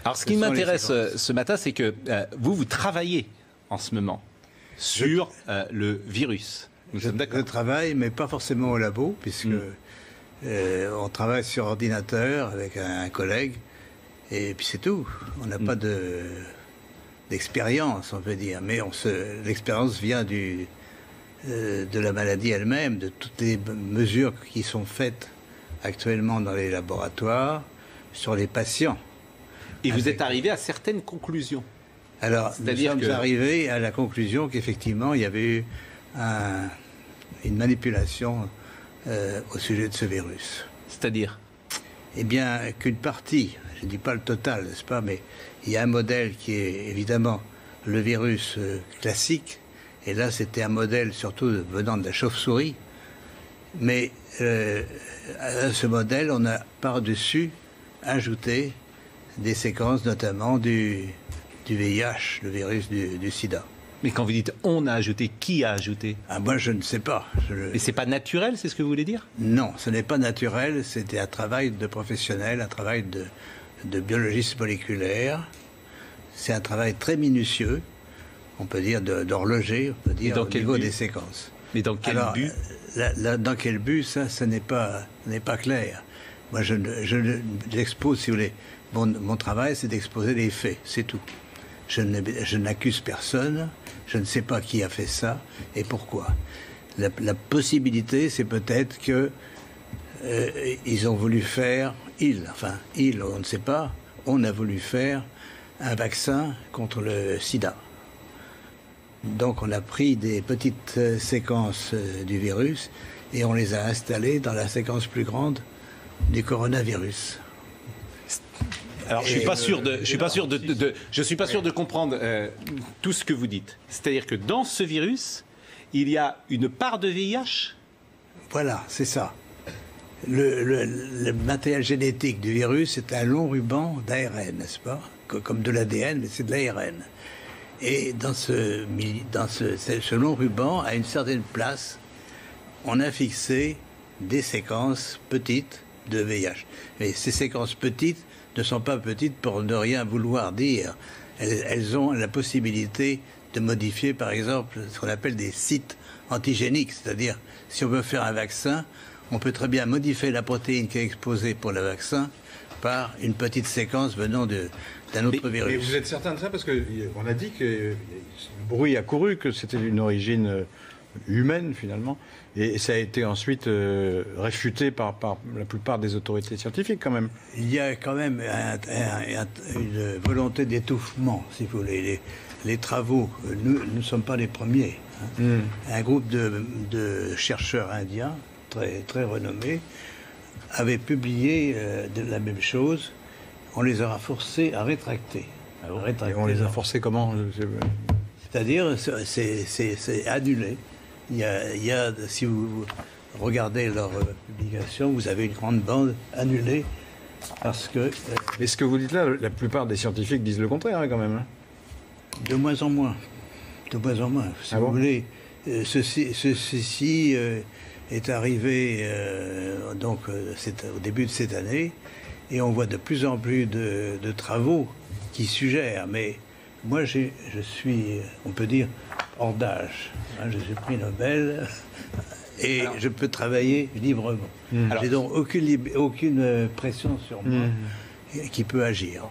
Alors, ce qui m'intéresse ce matin, c'est que vous travaillez en ce moment sur le virus. Je travaille, mais pas forcément au labo, puisque on travaille sur ordinateur avec un collègue, et puis c'est tout. On n'a pas d'expérience, on peut dire, mais l'expérience vient de la maladie elle-même, de toutes les mesures qui sont faites actuellement dans les laboratoires sur les patients. Et vous êtes arrivé à certaines conclusions. Alors, nous sommes arrivés à la conclusion qu'effectivement, il y avait eu une manipulation au sujet de ce virus. C'est-à-dire? Eh bien, qu'une partie, je ne dis pas le total, n'est-ce pas, mais il y a un modèle qui est évidemment le virus classique, et là, c'était un modèle surtout venant de la chauve-souris, mais à ce modèle, on a par-dessus ajouté des séquences, notamment du VIH, le virus du sida. Mais quand vous dites « on a ajouté », qui a ajouté? Moi, je ne sais pas. Mais c'est pas naturel, c'est ce que vous voulez dire? Non, ce n'est pas naturel. C'était un travail de professionnel, un travail de biologiste moléculaire. C'est un travail très minutieux, on peut dire d'horloger, on peut dire au niveau des séquences. Mais dans quel but? Dans quel but, ça n'est pas clair. Moi, j'expose, si vous voulez, mon travail, c'est d'exposer les faits, c'est tout. Je n'accuse personne, je ne sais pas qui a fait ça et pourquoi. La possibilité, c'est peut-être que ils ont voulu faire, on ne sait pas, on a voulu faire un vaccin contre le sida. Donc on a pris des petites séquences du virus et on les a installées dans la séquence plus grande du coronavirus. Alors je suis pas sûr de comprendre tout ce que vous dites. C'est-à-dire que dans ce virus, il y a une part de VIH? Voilà, c'est ça. Le matériel génétique du virus, c'est un long ruban d'ARN, n'est-ce pas? Comme de l'ADN, mais c'est de l'ARN. Et dans ce long ruban, à une certaine place, on a fixé des séquences petites de VIH. Mais ces séquences petites ne sont pas petites pour ne rien vouloir dire. Elles ont la possibilité de modifier, par exemple, ce qu'on appelle des sites antigéniques. C'est-à-dire, si on veut faire un vaccin, on peut très bien modifier la protéine qui est exposée pour le vaccin par une petite séquence venant d'un autre virus. Mais vous êtes certain de ça? Parce qu'on a dit que le bruit a couru, que c'était d'une origine humaine, finalement. Et ça a été ensuite réfuté par la plupart des autorités scientifiques, quand même. Il y a quand même une volonté d'étouffement, si vous voulez. Les travaux, nous ne sommes pas les premiers. Un groupe de chercheurs indiens, très, très renommés, avait publié la même chose. On les a forcés à rétracter. Et on les a forcés comment? C'est-à-dire, c'est annulé. Il y a, si vous regardez leur publication, vous avez une grande bande annulée parce que... Mais ce que vous dites là, la plupart des scientifiques disent le contraire, quand même. De moins en moins. De moins en moins. Si vous voulez, ceci est arrivé au début de cette année et on voit de plus en plus de travaux qui suggèrent, mais moi je suis, on peut dire, hors d'âge. Je suis prix Nobel et je peux travailler librement. J'ai donc aucune pression sur moi qui peut agir.